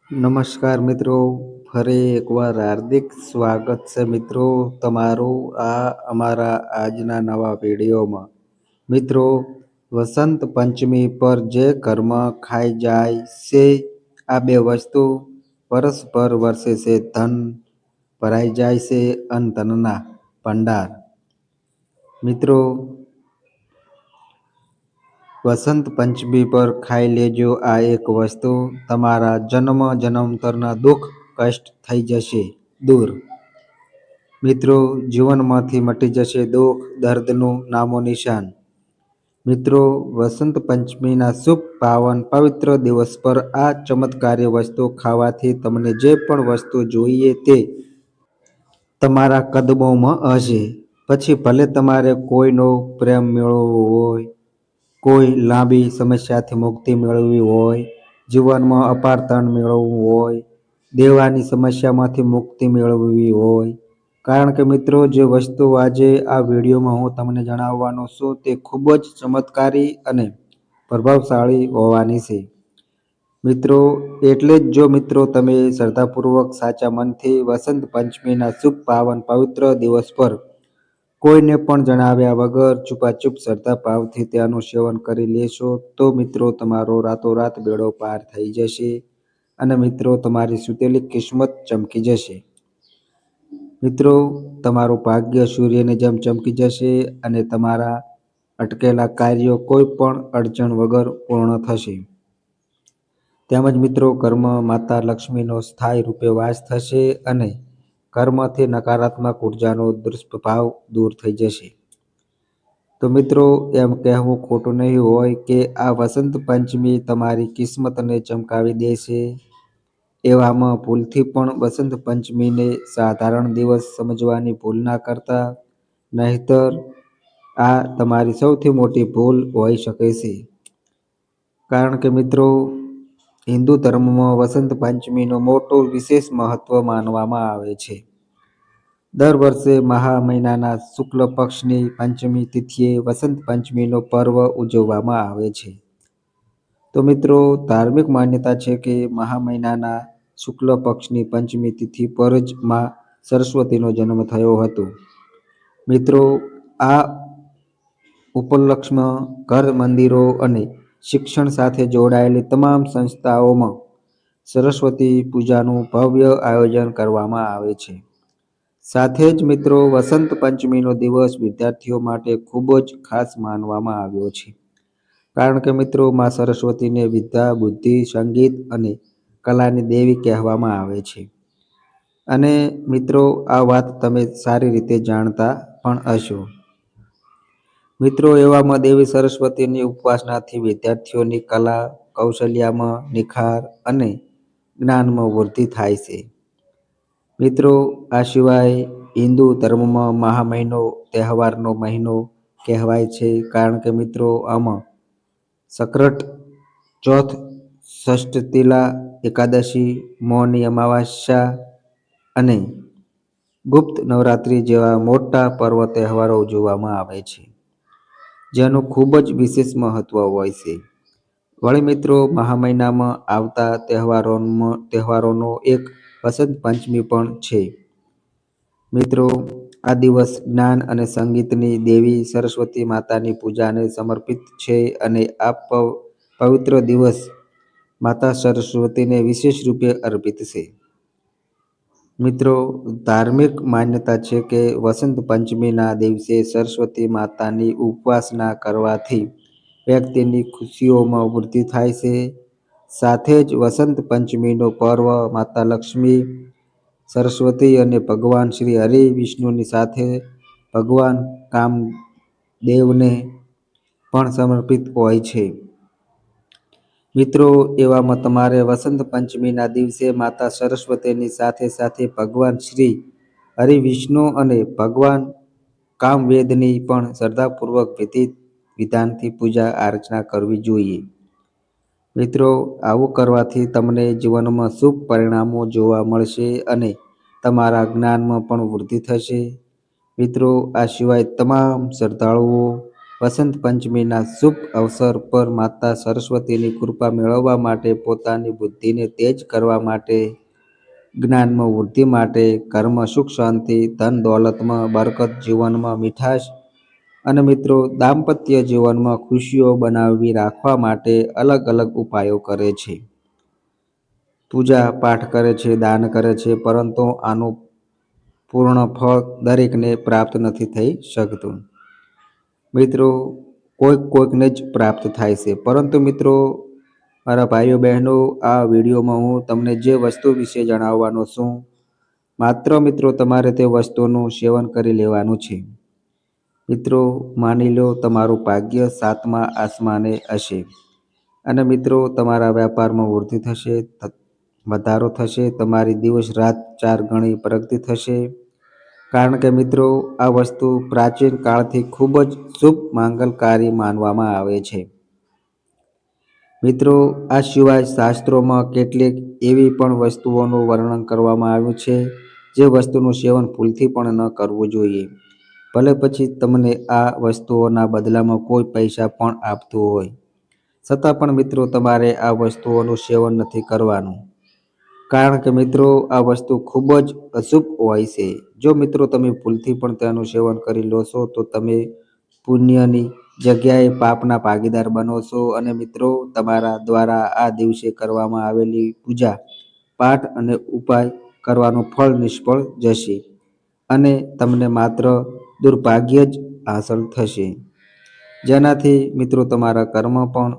નમસ્કાર મિત્રો, ફરી એકવાર હાર્દિક સ્વાગત છે મિત્રો તમારું આ અમારા આજના નવા વિડીયોમાં. મિત્રો, વસંત પંચમી પર જે ઘરમાં ખાઈ જાય છે આ બે વસ્તુ પરસ્પર વર્ષે છે ધન ભરાઈ જાય છે અને ધનના ભંડાર. મિત્રો, વસંત પંચમી પર ખાઈ લેજો આ એક વસ્તુ, તમારા જન્મ જન્માંતરના દુઃખ કષ્ટ થઈ જશે દૂર. મિત્રો, જીવનમાંથી મટી જશે દુઃખ દર્દનું નામો નિશાન. મિત્રો, વસંત પંચમીના શુભ પાવન પવિત્ર દિવસ પર આ ચમત્કારી વસ્તુ ખાવાથી તમને જે પણ વસ્તુ જોઈએ તે તમારા કદમોમાં હશે. પછી ભલે તમારે કોઈનો પ્રેમ મેળવવો હોય, કોઈ લાંબી સમસ્યાથી મુક્તિ મેળવવી હોય, જીવનમાં અપાર ધન મેળવવું હોય, દેવાની સમસ્યામાંથી મુક્તિ મેળવવી હોય. કારણ કે મિત્રો, જે વસ્તુ આજે આ વિડીયોમાં હું તમને જણાવવાનો છું તે ખૂબ જ ચમત્કારી અને પ્રભાવશાળી હોવાની છે. મિત્રો, એટલે જ જો મિત્રો તમે શ્રદ્ધાપૂર્વક સાચા મનથી વસંત પંચમીના શુભ પાવન પવિત્ર દિવસ પર કોઈને પણ જણાવ્યા વગર છુપાછુપ શ્રદ્ધા ભાવથી તેનું સેવન કરી લેશો તો મિત્રો તમારો રાતોરાત બેડો પાર થઈ જશે અને મિત્રો તમારી સુતેલી કિસ્મત ચમકી જશે. મિત્રો, તમારું ભાગ્ય સૂર્યની જેમ ચમકી જશે અને તમારા અટકેલા કાર્યો કોઈ પણ અડચણ વગર પૂર્ણ થશે. તેમજ મિત્રો, ઘરમાં માતા લક્ષ્મીનો સ્થાયી રૂપે વાસ થશે અને ઘરમાંથી નકારાત્મક ઉર્જાનો દુષ્પ્રભાવ દૂર થઈ જશે. તો મિત્રો, એમ કહેવું ખોટું નહીં હોય કે આ વસંત પંચમી તમારી કિસ્મતને ચમકાવી દેશે. એવામાં ભૂલથી પણ વસંત પંચમીને સાધારણ દિવસ સમજવાની ભૂલ ના કરતા, નહીંતર આ તમારી સૌથી મોટી ભૂલ હોઈ શકે છે. કારણ કે મિત્રો, હિન્દુ ધર્મમાં વસંત પંચમીનો મોટો વિશેષ મહત્વ માનવામાં આવે છે. દર વર્ષે મહા મહિનાના શુક્લ પક્ષની પંચમી તિથિએ વસંત પંચમીનો પર્વ ઉજવવામાં આવે છે. તો મિત્રો, ધાર્મિક માન્યતા છે કે મહા મહિનાના શુક્લ પક્ષની પંચમી તિથિ પર જ માં સરસ્વતીનો જન્મ થયો હતો. મિત્રો, આ ઉપલક્ષમાં ઘર, મંદિરો અને શિક્ષણ સાથે જોડાયેલી તમામ સંસ્થાઓમાં સરસ્વતી પૂજાનું ભવ્ય આયોજન કરવામાં આવે છે. સાથે જ મિત્રો, વસંત પંચમીનો દિવસ વિદ્યાર્થીઓ માટે ખૂબ જ ખાસ માનવામાં આવ્યો છે. કારણ કે મિત્રો, માં સરસ્વતીને વિદ્યા, બુદ્ધિ, સંગીત અને કલાની દેવી કહેવામાં આવે છે. અને મિત્રો, આ વાત તમે સારી રીતે જાણતા પણ હશો. મિત્રો, એવામાં દેવી સરસ્વતીની ઉપાસનાથી વિદ્યાર્થીઓની કલા કૌશલ્યમાં નિખાર અને જ્ઞાનમાં વૃદ્ધિ થાય છે. મિત્રો, આ સિવાય હિન્દુ ધર્મમાં મહા મહિનો તહેવારનો મહિનો કહેવાય છે. કારણ કે મિત્રો, આમાં સક્રત ચોથ, ષષ્ઠીલા એકાદશી, મૌની અમાવસ્યા અને ગુપ્ત નવરાત્રી જેવા મોટા પર્વ તહેવારો ઉજવવામાં આવે છે, જેનું ખૂબ જ વિશેષ મહત્વ હોય છે. વળી મિત્રો, મહા મહિનામાં આવતા તહેવારોનો એક વસંત પંચમી પણ છે. મિત્રો, આ દિવસ જ્ઞાન અને સંગીતની દેવી સરસ્વતી માતાની પૂજાને સમર્પિત છે અને આ પવિત્ર દિવસ માતા સરસ્વતીને વિશેષ રૂપે અર્પિત છે. મિત્રો, ધાર્મિક માન્યતા છે કે વસંત પંચમીના દિવસે સરસ્વતી માતાની ઉપાસના કરવાથી વ્યક્તિની ખુશીઓમાં વૃદ્ધિ થાય છે. સાથે જ વસંત પંચમીનો પર્વ માતા લક્ષ્મી, સરસ્વતી અને ભગવાન શ્રી હરિ વિષ્ણુની સાથે ભગવાન કામદેવને પણ સમર્પિત હોય છે. મિત્રો, એવામાં તમારે વસંત પંચમીના દિવસે માતા સરસ્વતીની સાથે સાથે ભગવાન શ્રી હરિ વિષ્ણુ અને ભગવાન કામવેદની પણ શ્રદ્ધાપૂર્વક વિધિ વિધાનથી પૂજા અર્ચના કરવી જોઈએ. મિત્રો, આવું કરવાથી તમને જીવનમાં શુભ પરિણામો જોવા મળશે અને તમારા જ્ઞાનમાં પણ વૃદ્ધિ થશે. મિત્રો, આ સિવાય તમામ શ્રદ્ધાળુઓ વસંત પંચમીના શુભ અવસર પર માતા સરસ્વતીની કૃપા મેળવવા માટે, પોતાની બુદ્ધિને તેજ કરવા માટે, જ્ઞાનમાં વૃદ્ધિ માટે, ઘરમાં સુખ શાંતિ, ધન દોલતમાં બરકત, જીવનમાં મીઠાશ અને મિત્રો દાંપત્ય જીવનમાં ખુશીઓ બનાવી રાખવા માટે અલગ અલગ ઉપાયો કરે છે. પૂજા પાઠ કરે છે, દાન કરે છે, પરંતુ આનું પૂર્ણ ફળ દરેકને પ્રાપ્ત નથી થઈ શકતું. મિત્રો કોઈકને જ પ્રાપ્ત થાય છે, પરંતુ મિત્રો મારા ભાઈઓ બહેનો, આ વિડીયોમાં હું તમને જે વસ્તુ વિશે જણાવવાનો છું, માત્ર મિત્રો તમારે તે વસ્તુનું સેવન કરી લેવાનું છે. મિત્રો માની લો તમારું ભાગ્ય 7મા આસમાને હશે અને મિત્રો તમારા વ્યાપારમાં વૃદ્ધિ થશે, વધારો થશે, તમારી દિવસ રાત 4 ગણી પ્રગતિ થશે. કારણ કે મિત્રો આ વસ્તુ પ્રાચીન કાળથી ખૂબ જ શુભ માંગલકારી માનવામાં આવે છે. મિત્રો આ સિવાય શાસ્ત્રોમાં કેટલીક એવી પણ વસ્તુઓનું વર્ણન કરવામાં આવ્યું છે જે વસ્તુનું સેવન ભૂલથી પણ ન કરવું જોઈએ, ભલે પછી તમને આ વસ્તુઓના બદલામાં કોઈ પૈસા પણ આપતું હોય, છતાં પણ મિત્રો તમારે આ વસ્તુઓનું સેવન નથી કરવાનું. કારણ કે મિત્રો આ વસ્તુ ખૂબ જ અશુભ હોય છે. જો મિત્રો તમે ભૂલથી પણ તેનું સેવન કરી લો છો તો તમે પુણ્યની જગ્યાએ પાપના ભાગીદાર બનો છો અને મિત્રો તમારા દ્વારા આ દિવસે કરવામાં આવેલી પૂજા પાઠ અને ઉપાય કરવાનું ફળ નિષ્ફળ જશે અને તમને માત્ર દુર્ભાગ્ય જ હાંસલ થશે, જેનાથી મિત્રો તમારા કર્મ પણ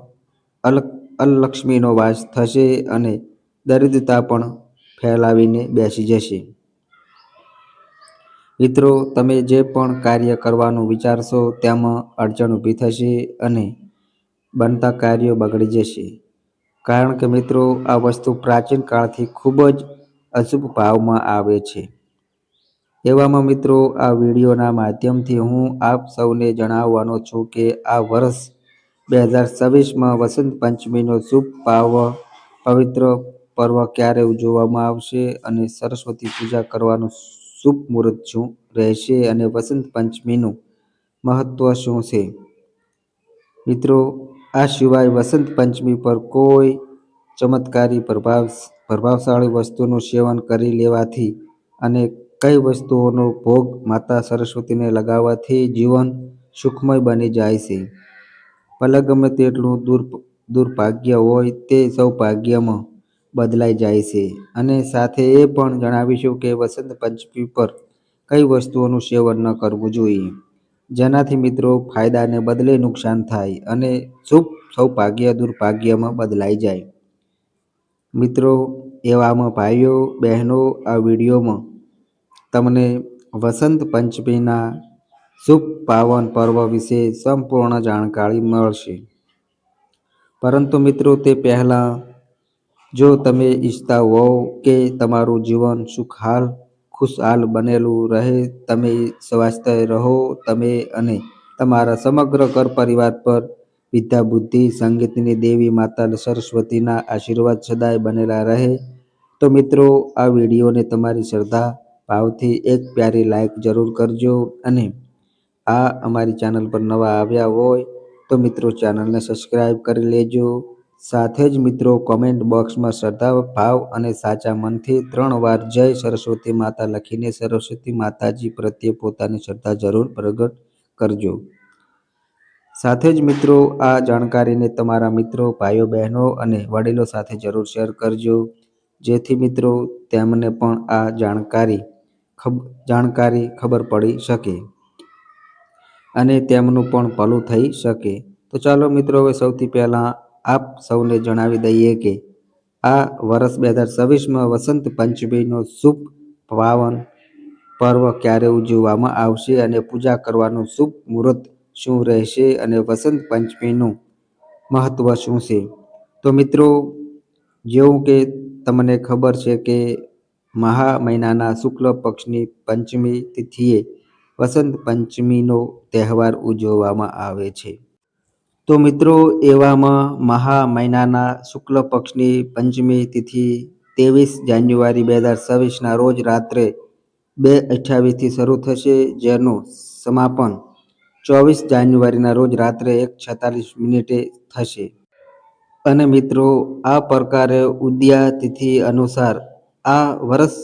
અલક્ષ્મીનો વાસ થશે અને દરિદ્રતા પણ ફેલાવીને બેસી જશે. મિત્રો તમે જે પણ કાર્ય કરવાનું વિચારશો તેમાં અડચણ ઊભી થશે અને બનતા કાર્યો બગડી જશે. કારણ કે મિત્રો આ વસ્તુ પ્રાચીન કાળથી ખૂબ જ અશુભ ભાવમાં આવે છે. એવામાં મિત્રો આ વિડીયોના માધ્યમથી હું આપ સૌને જણાવવાનો છું કે આ વર્ષ 2026માં વસંત પંચમીનો શુભ પવિત્ર પર્વ ક્યારે ઉજવવામાં આવશે અને સરસ્વતી પૂજા કરવાનું શુભ મુહૂર્ત શું રહેશે અને વસંત પંચમીનું મહત્વ શું છે. મિત્રો આ સિવાય વસંત પંચમી પર કોઈ ચમત્કારી પ્રભાવશાળી વસ્તુનું સેવન કરી લેવાથી અને કઈ વસ્તુઓનો ભોગ માતા સરસ્વતીને લગાવવાથી જીવન સુખમય બની જાય છે. ભલે ગમે તેટલું દુર્ભાગ્ય હોય તે સૌભાગ્યમાં બદલાઈ જાય છે. અને સાથે એ પણ જણાવીશું કે વસંત પંચમી પર કઈ વસ્તુઓનું સેવન ન કરવું જોઈએ, જેનાથી મિત્રો ફાયદાને બદલે નુકસાન થાય અને શુભ સૌભાગ્ય દુર્ભાગ્યમાં બદલાઈ જાય. મિત્રો એવામાં ભાઈઓ બહેનો આ વિડીયોમાં તમને વસંત પંચમીના શુભ પાવન પર્વ વિશે સંપૂર્ણ જાણકારી મળશે. પરંતુ મિત્રો તે પહેલાં જો તમે ઈચ્છતા હોવ કે તમારું જીવન ખુશહાલ બનેલું રહે, તમે સ્વસ્થ રહો, તમે અને તમારા સમગ્ર ઘર પરિવાર પર વિદ્યા બુદ્ધિ સંગીતની દેવી માતા સરસ્વતીના આશીર્વાદ સદાય બનેલા રહે, તો મિત્રો આ વિડીયોને તમારી શ્રદ્ધા ભાવથી એક પ્યારી લાઈક જરૂર કરજો. અને આ અમારી ચેનલ પર નવા આવ્યા હોય તો મિત્રો ચેનલને સબસ્ક્રાઈબ કરી લેજો. સાથે જ મિત્રો કોમેન્ટ બોક્સમાં શ્રદ્ધા ભાવ અને સાચા મનથી 3 વાર જય સરસ્વતી માતા લખીને સરસ્વતી માતાજી પ્રત્યે પોતાની શ્રદ્ધા જરૂર પ્રગટ કરજો. સાથે જ મિત્રો આ જાણકારીને તમારા મિત્રો, ભાઈઓ બહેનો અને વડીલો સાથે જરૂર શેર કરજો, જેથી મિત્રો તેમને પણ આ જાણકારી ખબર પડી શકે અને તેમનું પણ ભલું થઈ શકે. તો ચાલો મિત્રો હવે સૌથી પહેલાં આપ સૌને જણાવી દઈએ કે આ વર્ષ 2026માં વસંત પંચમીનો શુભ પાવન પર્વ ક્યારે ઉજવવામાં આવશે અને પૂજા કરવાનું શુભ મુહૂર્ત શું રહેશે અને વસંત પંચમીનું મહત્વ શું છે. તો મિત્રો જેવું કે તમને ખબર છે કે મહા મહિનાના શુક્લ પક્ષની પંચમી તિથિએ વસંત પંચમીનો તહેવાર ઉજવવામાં આવે છે. તો મિત્રો એવામાં મહા મહિનાના શુક્લ પક્ષની પંચમી તિથિ 23 જાન્યુઆરી 2026ના રોજ રાત્રે 2:28થી શરૂ થશે, જેનું સમાપન જાન્યુઆરીના રોજ રાત્રે 1:46 થશે. અને મિત્રો, આ પ્રકારે ઉદયા તિથિ અનુસાર આ વર્ષ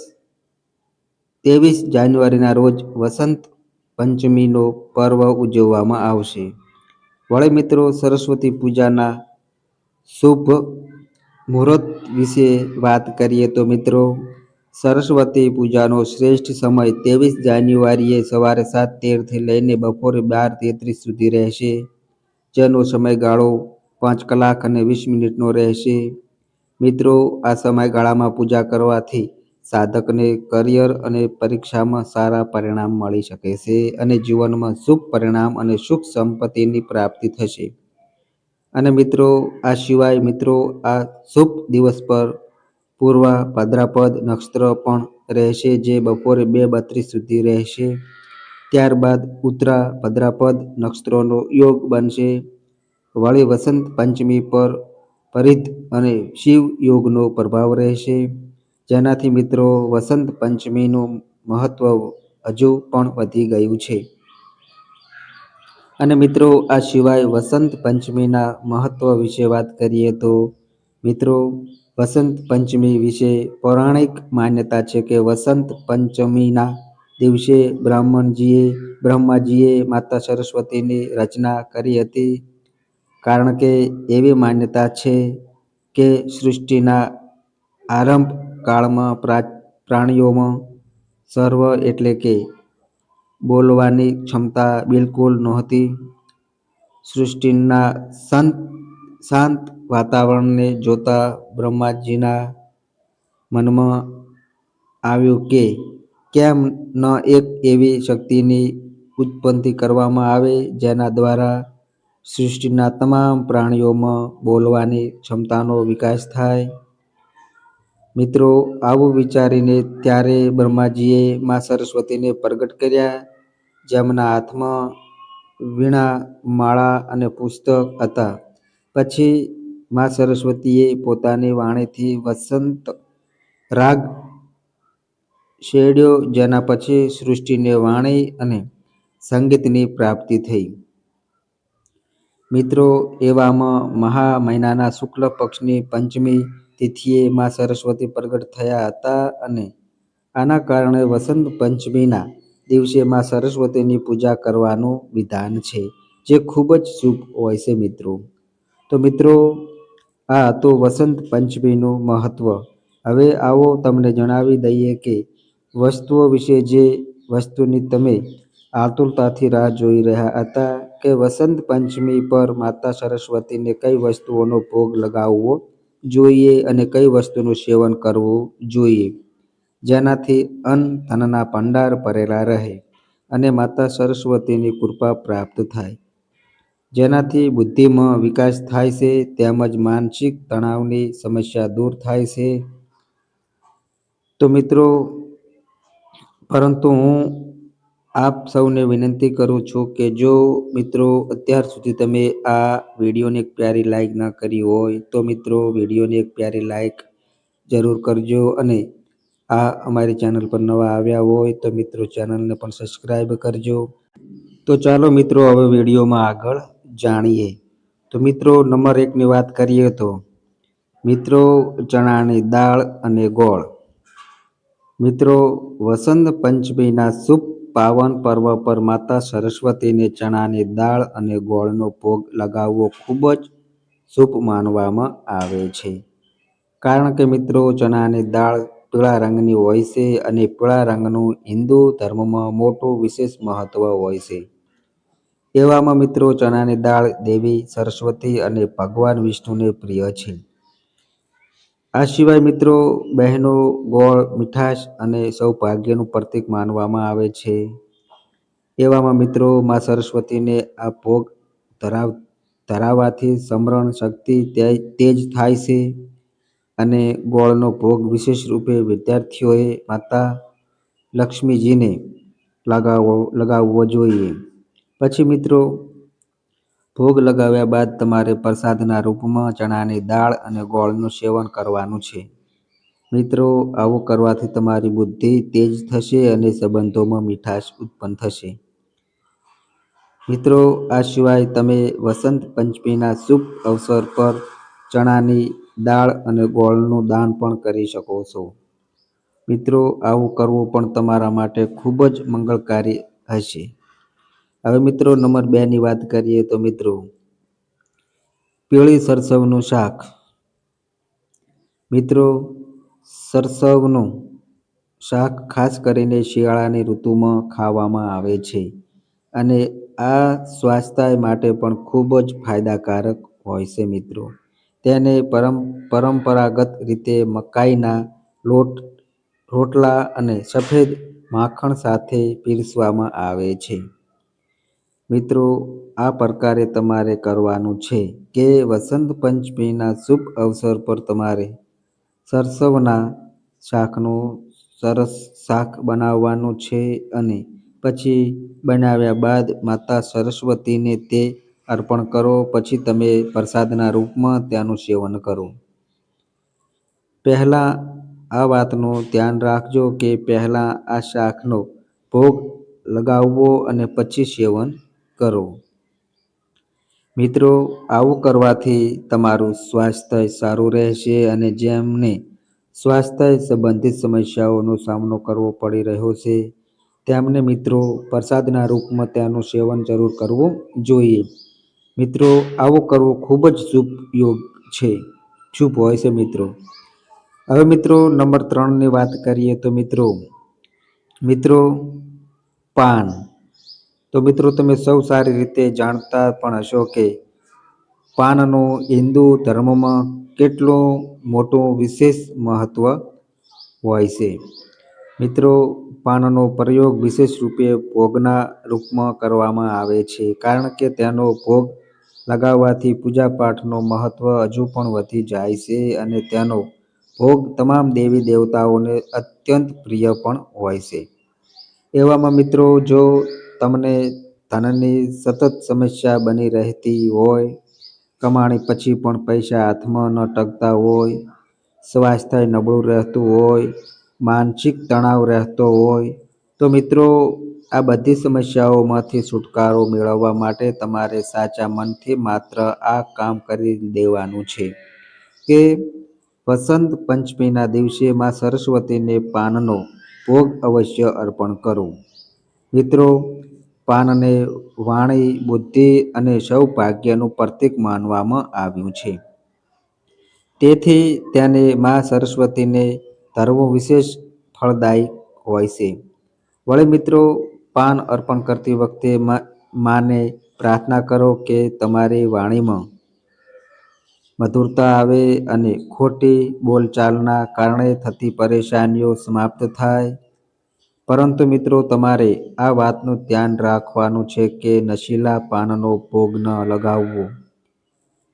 23 જાન્યુઆરીના રોજ વસંત પંચમીનો પર્વ ઉજવવામાં આવશે. વળી મિત્રો, સરસ્વતી પૂજાના શુભ મુહૂર્ત વિશે વાત કરીએ તો મિત્રો, સરસ્વતી પૂજાનો શ્રેષ્ઠ સમય 23 જાન્યુઆરીએ સવારે 7:13થી લઈને બપોરે 12:33 સુધી રહેશે, જેનો સમયગાળો 5 કલાક અને 20 મિનિટનો રહેશે. મિત્રો, આ સમયગાળામાં પૂજા કરવાથી સાધકને કરિયર અને પરીક્ષામાં સારા પરિણામ મળી શકે છે અને જીવનમાં શુભ પરિણામ અને સુખ સંપત્તિની પ્રાપ્તિ થશે. અને મિત્રો, આ સિવાય મિત્રો, આ શુભ દિવસ પર પૂર્વા ભાદ્રપદ નક્ષત્ર પણ રહેશે, જે બપોરે 2:32 સુધી રહેશે. ત્યારબાદ ઉત્તરા ભાદ્રપદ નક્ષત્રનો યોગ બનશે. વળી વસંત પંચમી પર પરિધ અને શિવ યોગનો પ્રભાવ રહેશે, જેનાથી મિત્રો વસંત પંચમીનું મહત્વ હજુ પણ વધી ગયું છે. અને મિત્રો, આ સિવાય વસંત પંચમીના મહત્વ વિશે વાત કરીએ તો મિત્રો, વસંત પંચમી વિશે પૌરાણિક માન્યતા છે કે વસંત પંચમીના દિવસે બ્રહ્માજીએ માતા સરસ્વતીની રચના કરી હતી. કારણ કે એવી માન્યતા છે કે સૃષ્ટિના આરંભ કાળમાં પ્રાણીઓમાં સર્વ એટલે કે બોલવાની ક્ષમતા બિલકુલ નહોતી. સૃષ્ટિના શાંત વાતાવરણને જોતા બ્રહ્માજીના મનમાં આવ્યું કે કેમ ન એક એવી શક્તિની ઉત્પત્તિ કરવામાં આવે જેના દ્વારા સૃષ્ટિના તમામ પ્રાણીઓમાં બોલવાની ક્ષમતાનો વિકાસ થાય. મિત્રો, આવું વિચારીને ત્યારે બ્રહ્માજીએ મા સરસ્વતીને પ્રગટ કર્યા, જેમના હાથમાં વીણા, માળા અને પુસ્તક હતા. પછી મા સરસ્વતીએ પોતાની વાણીથી વસંત રાગ છેડ્યો, જેના પછી સૃષ્ટિને વાણી અને સંગીતની પ્રાપ્તિ થઈ. મિત્રો, એવામાં મહા મહિનાના શુક્લ પક્ષની પંચમી તિથિએ મા સરસ્વતી પ્રગટ થયા હતા અને આના કારણે વસંત પંચમીના દિવસે મા સરસ્વતીની પૂજા કરવાનું વિધાન છે, જે ખૂબ જ શુભ હોય છે મિત્રો. તો મિત્રો, આ હતું વસંત પંચમીનું મહત્વ. હવે આવો તમને જણાવી દઈએ કે વસ્તુઓ વિશે જે વસ્તુની તમે આતુરતાથી રાહ જોઈ રહ્યા હતા કે વસંત પંચમી પર માતા સરસ્વતીને કઈ વસ્તુઓનો ભોગ લગાવવો જોઈએ અને કઈ વસ્તુનું સેવન કરવું જોઈએ, જેનાથી અન્ન ધનના ભંડાર ભરેલા રહે અને માતા સરસ્વતીની કૃપા પ્રાપ્ત થાય, જેનાથી બુદ્ધિમાં વિકાસ થાય છે તેમજ માનસિક તણાવની સમસ્યા દૂર થાય છે. તો મિત્રો, પરંતુ હું આપ સૌને વિનંતી કરું છું કે જો મિત્રો અત્યાર સુધી તમે આ વિડીયોને એક પ્યારી લાઈક ન કરી હોય તો મિત્રો વિડીયોને એક પ્યારી લાઈક જરૂર કરજો અને આ અમારી ચેનલ પર નવા આવ્યા હોય તો મિત્રો ચેનલને પણ સબસ્ક્રાઈબ કરજો. તો ચાલો મિત્રો હવે વિડીયોમાં આગળ જાણીએ. તો મિત્રો, નંબર 1ની વાત કરીએ તો મિત્રો ચણાની દાળ અને ગોળ. મિત્રો, વસંત પંચમીના શુભ પાવન પર્વ પર માતા સરસ્વતીને ચણાની દાળ અને ગોળનો ભોગ લગાવવો ખૂબ જ શુભ માનવામાં આવે છે. કારણ કે મિત્રો ચણાની દાળ પીળા રંગની હોય છે અને પીળા રંગનું હિન્દુ ધર્મમાં મોટું વિશેષ મહત્વ હોય છે. એવામાં મિત્રો ચણાની દાળ દેવી સરસ્વતી અને ભગવાન વિષ્ણુને પ્રિય છે. આ સિવાય મિત્રો બહેનો ગોળ મીઠાશ અને સૌભાગ્યનું પ્રતીક માનવામાં આવે છે. એવામાં મિત્રો મા સરસ્વતીને આ ભોગ ધરાવવાથી સ્મરણ શક્તિ તેજ થાય છે અને ગોળનો ભોગ વિશેષ રૂપે વિદ્યાર્થીઓએ માતા લક્ષ્મીજીને લગાવવો જોઈએ. પછી મિત્રો ભોગ લગાવ્યા બાદ તમારે પ્રસાદના રૂપમાં ચણાની દાળ અને ગોળનું સેવન કરવાનું છે. મિત્રો, આવું કરવાથી તમારી બુદ્ધિ તેજ થશે અને સંબંધોમાં મીઠાશ ઉત્પન્ન થશે. મિત્રો, આ સિવાય તમે વસંત પંચમીના શુભ અવસર પર ચણાની દાળ અને ગોળનું દાન પણ કરી શકો છો. મિત્રો, આવું કરવું પણ તમારા માટે ખૂબ જ મંગળકારી હશે. હવે મિત્રો નંબર 2ની વાત કરીએ તો મિત્રો પીળી સરસવનું શાક. મિત્રો, સરસવનું શાક ખાસ કરીને શિયાળાની ઋતુમાં ખાવામાં આવે છે અને આ સ્વાસ્થ્ય માટે પણ ખૂબ જ ફાયદાકારક હોય છે મિત્રો. તેને પરંપરાગત રીતે મકાઈના લોટ, રોટલા અને સફેદ માખણ સાથે પીરસવામાં આવે છે. મિત્રો, આ પ્રકારે તમારે કરવાનું છે કે વસંત પંચમીના શુભ અવસર પર તમારે સરસવના શાકનું સરસ શાક બનાવવાનું છે અને પછી બનાવ્યા બાદ માતા સરસ્વતીને તે અર્પણ કરો. પછી તમે પ્રસાદના રૂપમાં તેનું સેવન કરો. પહેલાં આ વાતનું ધ્યાન રાખજો કે પહેલાં આ શાકનો ભોગ લગાવવો અને પછી સેવન કરો. મિત્રો, આવું કરવાથી તમારું સ્વાસ્થ્ય સારું રહેશે અને જેમને સ્વાસ્થ્ય સંબંધિત સમસ્યાઓનો સામનો કરવો પડી રહ્યો છે તેમને મિત્રો પ્રસાદના રૂપમાં તેનું સેવન જરૂર કરવું જોઈએ. મિત્રો, આવું કરવું ખૂબ જ શુભ હોય છે મિત્રો. હવે મિત્રો નંબર 3ની વાત કરીએ તો મિત્રો પાન. તો મિત્રો તમે સૌ સારી રીતે જાણતા પણ હશો કે પાનનું હિન્દુ ધર્મમાં કેટલું મોટું વિશેષ મહત્ત્વ હોય છે. મિત્રો, પાનનો પ્રયોગ વિશેષ રૂપે ભોગના રૂપમાં કરવામાં આવે છે કારણ કે તેનો ભોગ લગાવવાથી પૂજાપાઠનું મહત્ત્વ હજુ પણ વધી જાય છે અને તેનો ભોગ તમામ દેવી દેવતાઓને અત્યંત પ્રિય પણ હોય છે. એવામાં મિત્રો જો તમને ધનની સતત સમસ્યા બની રહેતી હોય, કમાણી પછી પણ પૈસા હાથમાં ન ટકતા હોય, સ્વાસ્થ્ય નબળું રહેતું હોય, માનસિક તણાવ રહેતો હોય, તો મિત્રો આ બધી સમસ્યાઓમાંથી છુટકારો મેળવવા માટે તમારે સાચા મનથી માત્ર આ કામ કરી દેવાનું છે કે વસંત પંચમીના દિવસે માં સરસ્વતીને પાનનો ભોગ અવશ્ય અર્પણ કરો. મિત્રો, પાનને વાણી, બુદ્ધિ અને સૌભાગ્યનું પ્રતીક માનવામાં આવ્યું છે. તેથી તેને માં સરસ્વતીને ધરવું વિશેષ ફળદાયી હોય છે. વળી મિત્રો, પાન અર્પણ કરતી વખતે માને પ્રાર્થના કરો કે તમારી વાણીમાં મધુરતા આવે અને ખોટી બોલચાલના કારણે થતી પરેશાનીઓ સમાપ્ત થાય. પરંતુ મિત્રો તમારે આ વાતનું ધ્યાન રાખવાનું છે કે નશીલા પાનનો ભોગ ન લગાવવો.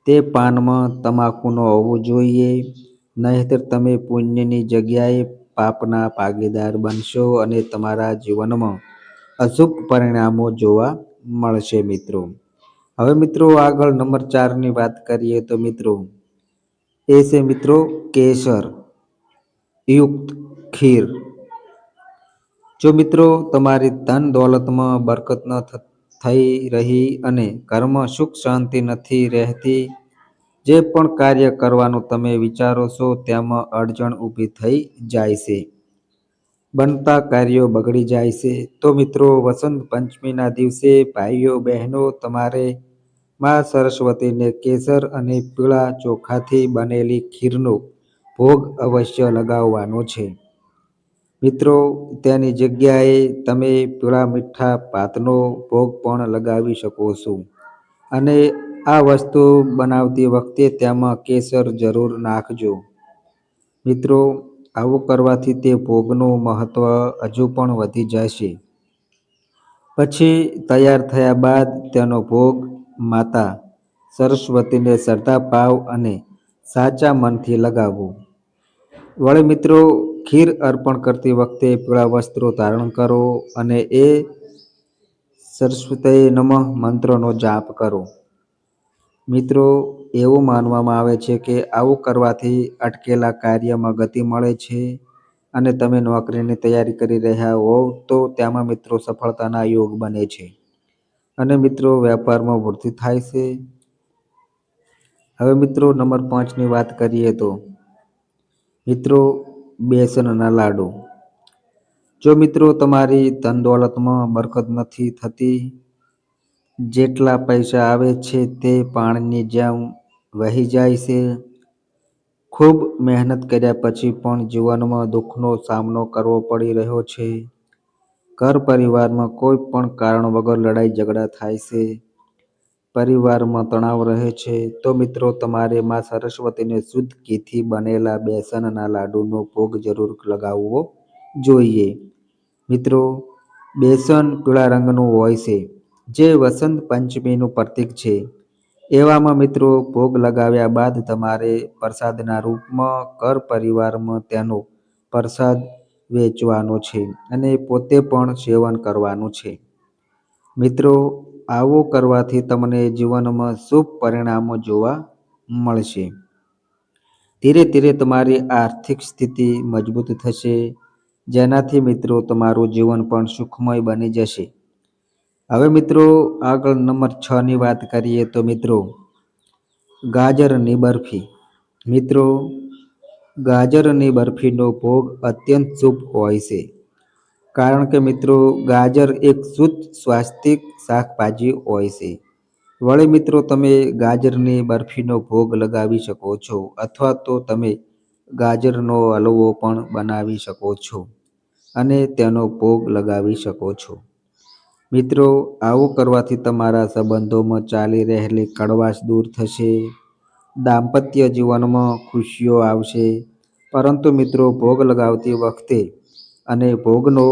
તે પાનમાં તમાકુ ન હોવું જોઈએ, નહીંતર તમે પુણ્યની જગ્યાએ પાપના ભાગીદાર બનશો અને તમારા જીવનમાં અશુભ પરિણામો જોવા મળશે મિત્રો. હવે મિત્રો આગળ નંબર 4ની વાત કરીએ તો મિત્રો એ છે મિત્રો કેસર યુક્ત ખીર. જો મિત્રો તમારી ધન દોલતમાં બરકત ન થઈ રહી અને ઘરમાં સુખ શાંતિ નથી રહેતી, જે પણ કાર્ય કરવાનું તમે વિચારો છો તેમાં અડચણ ઊભી થઈ જાય છે, બનતા કાર્યો બગડી જાય છે, તો મિત્રો વસંત પંચમીના દિવસે ભાઈઓ બહેનો તમારે માં સરસ્વતીને કેસર અને પીળા ચોખાથી બનેલી ખીરનો ભોગ અવશ્ય લગાવવાનો છે. મિત્રો, તેની જગ્યાએ તમે પીળા મીઠા ભાતનો ભોગ પણ લગાવી શકો છો અને આ વસ્તુ બનાવતી વખતે તેમાં કેસર જરૂર નાખજો. મિત્રો, આવું કરવાથી તે ભોગનું મહત્ત્વ હજુ પણ વધી જશે. પછી તૈયાર થયા બાદ તેનો ભોગ માતા સરસ્વતીને શ્રદ્ધાભાવ અને સાચા મનથી લગાવવો. વળી મિત્રો ખીર અર્પણ કરતી વખતે પીળા વસ્ત્રો ધારણ કરો અને એ સરસ્વતી નમઃ મંત્રનો જાપ કરો. મિત્રો, એવું માનવામાં આવે છે કે આવું કરવાથી અટકેલા કાર્યમાં ગતિ મળે છે અને તમે નોકરીની તૈયારી કરી રહ્યા હોવ તો તેમાં મિત્રો સફળતાના યોગ બને છે. અને મિત્રો વ્યાપારમાં વૃદ્ધિ થાય છે. હવે મિત્રો નંબર 5ની વાત કરીએ તો મિત્રો બેસનના લાડુ. જો મિત્રો તમારી ધન દોલતમાં બરકત નથી થતી, જેટલા પૈસા આવે છે તે પાણીની જેમ વહી જાય છે. ખૂબ મહેનત કર્યા પછી પણ જીવનમાં દુઃખનો સામનો કરવો પડી રહ્યો છે. ઘર પરિવારમાં કોઈ પણ કારણ વગર લડાઈ ઝઘડા થાય છે. પરિવારમાં તણાવ રહે છે, તો મિત્રો તમારે માં સરસ્વતીને શુદ્ધ ઘીથી બનેલા બેસનના લાડુનો ભોગ જરૂર લગાવવો જોઈએ. મિત્રો બેસન પીળા રંગનું હોય છે, જે વસંત પંચમીનું પ્રતીક છે. એવામાં મિત્રો ભોગ લગાવ્યા બાદ તમારે પ્રસાદના રૂપમાં ઘર પરિવારમાં તેનો પ્રસાદ વેચવાનો છે અને પોતે પણ સેવન કરવાનું છે. મિત્રો આવું કરવાથી તમને જીવનમાં શુભ પરિણામો જોવા મળશે. ધીરે ધીરે તમારી આર્થિક સ્થિતિ મજબૂત થશે, જેનાથી મિત્રો તમારું જીવન પણ સુખમય બની જશે. હવે મિત્રો આગળ નંબર 6ની વાત કરીએ તો મિત્રો ગાજરની બરફી. મિત્રો ગાજરની બરફીનો ભોગ અત્યંત શુભ હોય છે, કારણ કે મિત્રો ગાજર એક શુદ્ધ સ્વાસ્થિક શાકભાજી હોય છે. વળી મિત્રો તમે ગાજરની બરફીનો ભોગ લગાવી શકો છો, અથવા તો તમે ગાજરનો હલવો પણ બનાવી શકો છો અને તેનો ભોગ લગાવી શકો છો. મિત્રો આવું કરવાથી તમારા સંબંધોમાં ચાલી રહેલી કડવાશ દૂર થશે, દાંપત્ય જીવનમાં ખુશીઓ આવશે. પરંતુ મિત્રો ભોગ લગાવતી વખતે અને ભોગનો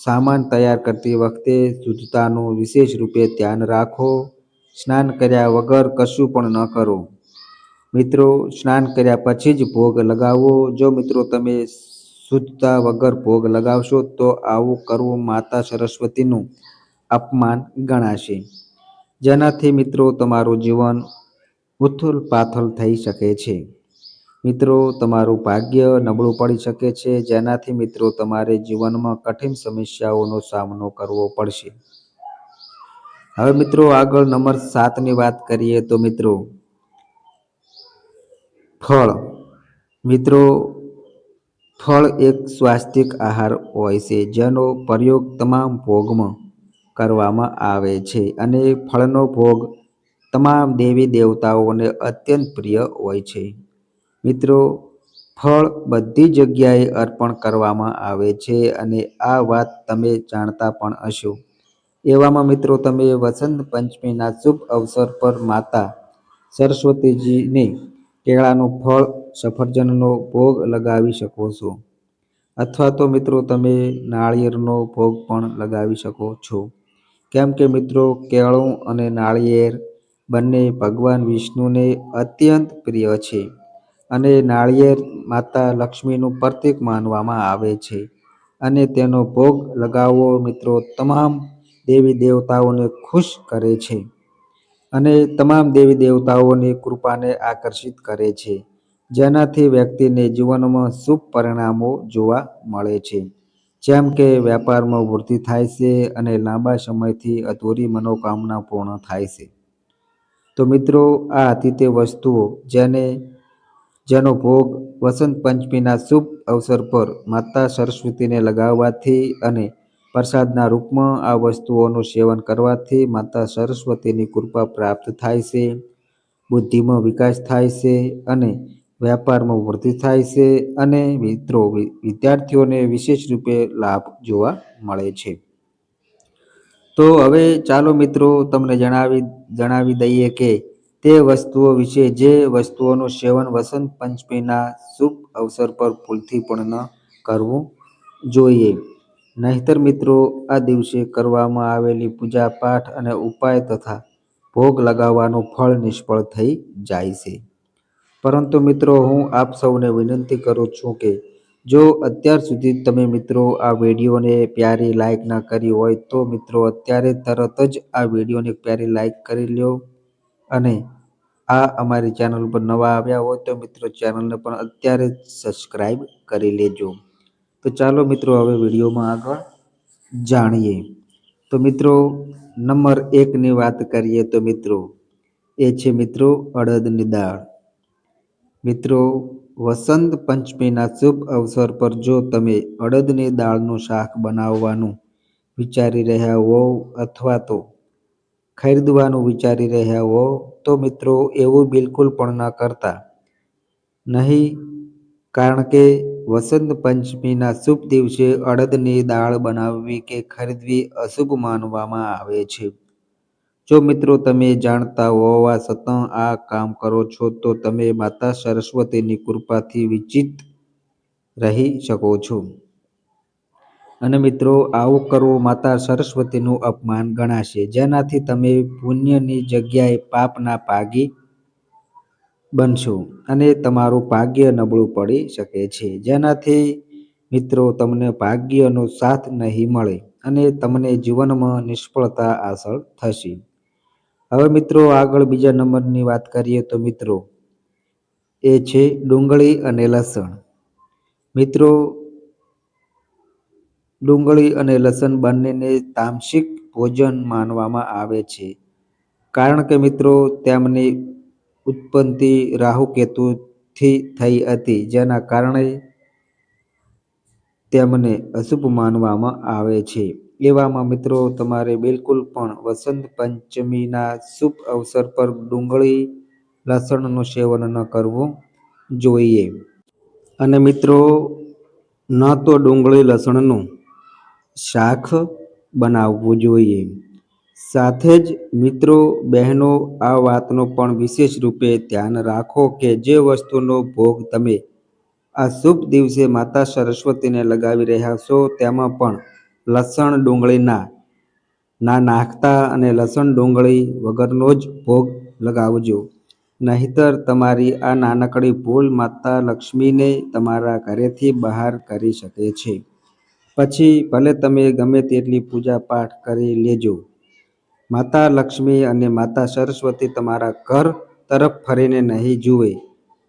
સામાન તૈયાર કરતી વખતે શુદ્ધતાનું વિશેષ રૂપે ધ્યાન રાખો. સ્નાન કર્યા વગર કશું પણ ન કરો. મિત્રો સ્નાન કર્યા પછી જ ભોગ લગાવવો. જો મિત્રો તમે શુદ્ધતા વગર ભોગ લગાવશો તો આવું કરવું માતા સરસ્વતીનું અપમાન ગણાશે, જેનાથી મિત્રો તમારું જીવન ઉથલ પાથલ થઈ શકે છે. મિત્રો તમારું ભાગ્ય નબળું પડી શકે છે, જેનાથી મિત્રો તમારે જીવનમાં કઠિન સમસ્યાઓનો સામનો કરવો પડશે. હવે મિત્રો આગળ નંબર 7ની વાત કરીએ તો મિત્રો ફળ. મિત્રો ફળ એક સ્વાસ્થિક આહાર હોય છે, જેનો પ્રયોગ તમામ ભોગમાં કરવામાં આવે છે અને ફળનો ભોગ તમામ દેવી દેવતાઓને અત્યંત પ્રિય હોય છે. મિત્રો ફળ બધી જગ્યાએ અર્પણ કરવામાં આવે છે અને આ વાત તમે જાણતા પણ હશો. એવામાં મિત્રો તમે વસંત પંચમીના શુભ અવસર પર માતા સરસ્વતીજીને કેળાનું ફળ, સફરજનનો ભોગ લગાવી શકો છો, અથવા તો મિત્રો તમે નાળિયેરનો ભોગ પણ લગાવી શકો છો. કેમ કે મિત્રો કેળું અને નાળિયેર બંને ભગવાન વિષ્ણુને અત્યંત પ્રિય છે અને નાળિયેર માતા લક્ષ્મીનું પ્રતીક માનવામાં આવે છે અને તેનો ભોગ લગાવવો મિત્રો તમામ દેવી દેવતાઓને ખુશ કરે છે અને તમામ દેવી દેવતાઓની કૃપાને આકર્ષિત કરે છે, જેનાથી વ્યક્તિને જીવનમાં શુભ પરિણામો જોવા મળે છે. જેમ કે વ્યાપારમાં વૃદ્ધિ થાય છે અને લાંબા સમયથી અધૂરી મનોકામના પૂર્ણ થાય છે. તો મિત્રો આ હતી તે વસ્તુઓ જેનો ભોગ વસંત પંચમીના શુભ અવસર પર માતા સરસ્વતીને લગાવવાથી અને પ્રસાદના રૂપમાં આ વસ્તુઓનું સેવન કરવાથી માતા સરસ્વતીની કૃપા પ્રાપ્ત થાય છે, બુદ્ધિમાં વિકાસ થાય છે અને વ્યાપારમાં વૃદ્ધિ થાય છે અને મિત્રો વિદ્યાર્થીઓને વિશેષ રૂપે લાભ જોવા મળે છે. તો હવે ચાલો મિત્રો તમને જણાવી દઈએ કે તે વસ્તુઓ વિશે જે વસ્તુઓનું સેવન વસંત પંચમીના શુભ અવસર પર ભૂલથી પણ ન કરવું જોઈએ. નહીંતર મિત્રો આ દિવસે કરવામાં આવેલી પૂજા પાઠ અને ઉપાય તથા ભોગ લગાવવાનું ફળ નિષ્ફળ થઈ જાય છે. પરંતુ મિત્રો હું આપ સૌને વિનંતી કરું છું કે જો અત્યાર સુધી તમે મિત્રો આ વિડીયોને પ્યારી લાઈક ના કરી હોય તો મિત્રો અત્યારે તરત જ આ વિડીયોને પ્યારી લાઈક કરી લો અને આ અમારી ચેનલ પર નવા આવ્યા હોય તો મિત્રો ચેનલને પણ અત્યારે જ સબસ્ક્રાઈબ કરી લેજો. તો ચાલો મિત્રો હવે વિડીયોમાં આગળ જાણીએ. તો તો મિત્રો નંબર 1ની વાત કરીએ તો મિત્રો એ છે મિત્રો અડદની દાળ. મિત્રો વસંત પંચમીના શુભ અવસર પર જો તમે અડદની દાળનું શાક બનાવવાનું વિચારી રહ્યા હો અથવા તો ખરીદવાનું વિચારી રહ્યા હો તો મિત્રો એવું બિલકુલ પણ ન કરતા નહીં, કારણ કે વસંત પંચમીના શુભ દિવસે અડદની દાળ બનાવવી કે ખરીદવી અશુભ માનવામાં આવે છે. જો મિત્રો તમે જાણતા હોવા છતાં આ કામ કરો છો તો તમે માતા સરસ્વતીની કૃપાથી વિચિત રહી શકો છો. અને મિત્રો આવું કરવું માતા સરસ્વતીનું અપમાન ગણાશે, જેનાથી તમે પુણ્યની જગ્યાએ પાપના ભાગી બનશો અને તમારું ભાગ્ય નબળું પડી શકે છે, જેનાથી મિત્રો તમને ભાગ્યનો સાથ નહીં મળે અને તમને જીવનમાં નિષ્ફળતા હાંસલ થશે. હવે મિત્રો આગળ બીજા નંબરની વાત કરીએ તો મિત્રો એ છે ડુંગળી અને લસણ. મિત્રો ડુંગળી અને લસણ બંનેને તામસિક ભોજન માનવામાં આવે છે, કારણ કે મિત્રો તેમની ઉત્પત્તિ રાહુ કેતુથી થઈ હતી, જેના કારણે તેમને અશુભ માનવામાં આવે છે. એવામાં મિત્રો તમારે બિલકુલ પણ વસંત પંચમીના શુભ અવસર પર ડુંગળી લસણનું સેવન ન કરવું જોઈએ. અને મિત્રો ન તો ડુંગળી લસણનું શાક બનાવવું જોઈએ. સાથે જ મિત્રો બહેનો આ વાતનું પણ વિશેષ રૂપે ધ્યાન રાખો કે જે વસ્તુનો ભોગ તમે આ શુભ દિવસે માતા સરસ્વતીને લગાવી રહ્યા છો તેમાં પણ લસણ ડુંગળી ના નાખતા અને લસણ ડુંગળી વગરનો જ ભોગ લગાવજો. નહીંતર તમારી આ નાનકડી ભૂલ માતા લક્ષ્મીને તમારા ઘરેથી બહાર કરી શકે છે. પછી ભલે તમે ગમે તેટલી પૂજા પાઠ કરી લેજો, માતા લક્ષ્મી અને માતા સરસ્વતી તમારા ઘર તરફ ફરીને નહીં જુએ,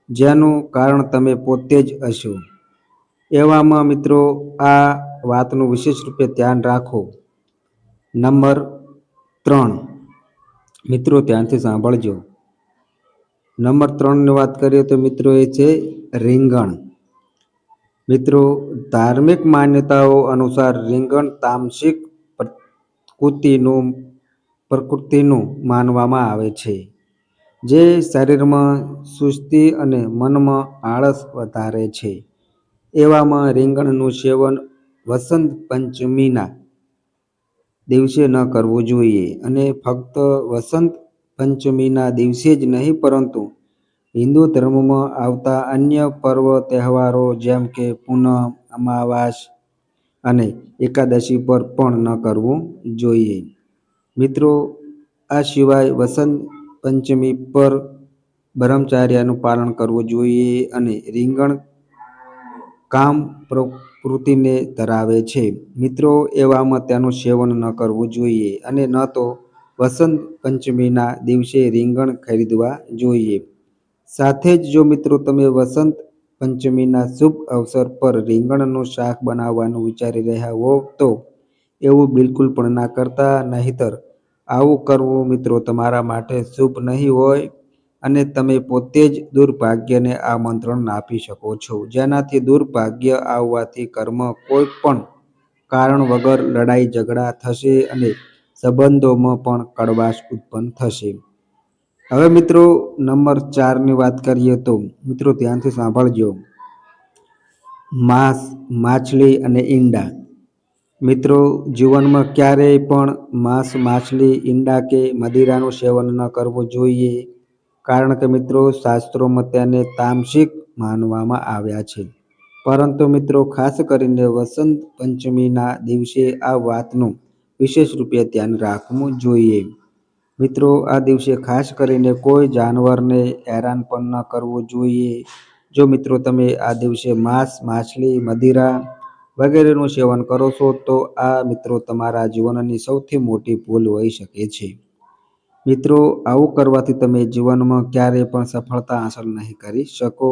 જેનું કારણ તમે પોતે જ હશો. એવામાં મિત્રો આ વાતનું વિશેષ રૂપે ધ્યાન રાખો. નંબર 3 મિત્રો ધ્યાનથી સાંભળજો. નંબર 3ની વાત કરીએ તો મિત્રો એ છે રીંગણ. મિત્રો ધાર્મિક માન્યતાઓ અનુસાર રીંગણ તામસિક પ્રકૃતિનું માનવામાં આવે છે, જે શરીરમાં સુસ્તી અને મનમાં આળસ વધારે છે. એવામાં રીંગણનું સેવન વસંત પંચમીના દિવસે ન કરવું જોઈએ. અને ફક્ત વસંત પંચમીના દિવસે જ નહીં, પરંતુ હિન્દુ ધર્મમાં આવતા અન્ય પર્વ તહેવારો જેમ કે પૂનમ, અમાવાસ અને એકાદશી પર પણ ન કરવું જોઈએ. મિત્રો આ સિવાય વસંત પંચમી પર બ્રહ્મચર્યનું પાલન કરવું જોઈએ. અને રીંગણ કામ પ્રકૃતિને ધરાવે છે મિત્રો, એવામાં તેનું સેવન ન કરવું જોઈએ અને ન તો વસંત પંચમીના દિવસે રીંગણ ખરીદવા જોઈએ. સાથે જ જો મિત્રો તમે વસંત પંચમીના શુભ અવસર પર રીંગણનું શાક બનાવવાનું વિચારી રહ્યા હો તો એવું બિલકુલ પણ ના કરતા, નહીંતર આવું કરવું મિત્રો તમારા માટે શુભ નહીં હોય અને તમે પોતે જ દુર્ભાગ્યને આમંત્રણ આપી શકો છો, જેનાથી દુર્ભાગ્ય આવવાથી ઘરમાં કોઈ પણ કારણ વગર લડાઈ ઝઘડા થશે અને સંબંધોમાં પણ કડવાશ ઉત્પન્ન થશે. હવે મિત્રો નંબર 4ની વાત કરીએ તો મિત્રો ધ્યાનથી સાંભળજો. માંસ, માછલી અને ઈંડા. મિત્રો જીવનમાં ક્યારેય પણ માંસ, માછલી, ઈંડા કે મદિરાનું સેવન ન કરવું જોઈએ, કારણ કે મિત્રો શાસ્ત્રોમાં તેને તામસિક માનવામાં આવ્યા છે. પરંતુ મિત્રો ખાસ કરીને વસંત પંચમીના દિવસે આ વાતનું વિશેષ રૂપે ધ્યાન રાખવું જોઈએ. મિત્રો આ દિવસે ખાસ કરીને કોઈ જાનવરને હેરાન પણ ન કરવું જોઈએ. જો મિત્રો તમે આ દિવસે માંસ, માછલી, મદિરા વગેરેનું સેવન કરો છો તો આ મિત્રો તમારા જીવનની સૌથી મોટી ભૂલ હોઈ શકે છે. મિત્રો આવું કરવાથી તમે જીવનમાં ક્યારેય પણ સફળતા હાંસલ નહીં કરી શકો.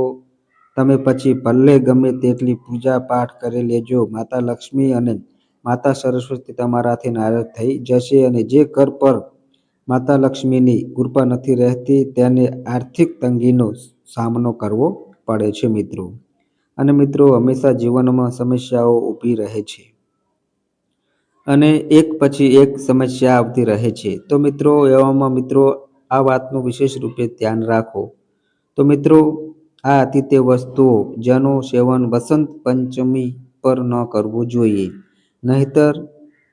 તમે પછી ભલે ગમે તેટલી પૂજા પાઠ કરી લેજો, માતા લક્ષ્મી અને માતા સરસ્વતી તમારાથી નારાજ થઈ જશે અને જે ઘર પર માતા લક્ષ્મીની કૃપા નથી રહેતી તેને આર્થિક તંગીનો સામનો કરવો પડે છે મિત્રો. અને મિત્રો હંમેશા જીવનમાં સમસ્યાઓ ઊભી રહે છે અને એક પછી એક સમસ્યા આવતી રહે છે. તો મિત્રો એવામાં મિત્રો આ વાતનું વિશેષ રૂપે ધ્યાન રાખો. તો મિત્રો આ હતી તે વસ્તુઓ જેનું સેવન વસંત પંચમી પર ન કરવું જોઈએ, નહીતર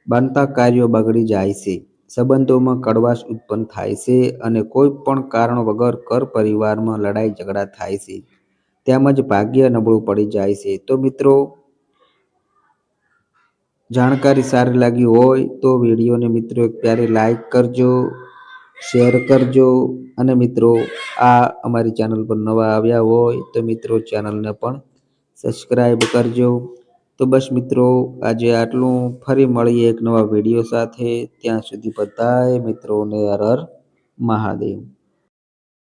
બનતા કાર્યો બગડી જાય છે, સંબંધોમાં કડવાશ ઉત્પન્ન થાય છે અને કોઈ પણ કારણ વગર ઘર પરિવારમાં લડાઈ ઝઘડા થાય છે, તેમજ ભાગ્ય નબળું પડી જાય છે. તો મિત્રો જાણકારી સારી લાગી હોય તો વિડીયોને મિત્રો એક પ્યારી લાઈક કરજો, શેર કરજો અને મિત્રો આ અમારી ચેનલ પર નવા આવ્યા હોય તો મિત્રો ચેનલને પણ સબસ્ક્રાઈબ કરજો. તો બસ મિત્રો આજે આટલું, ફરી મળીએ એક નવા વિડીયો સાથે. ત્યાં સુધી બધાય મિત્રોને હર હર મહાદેવ.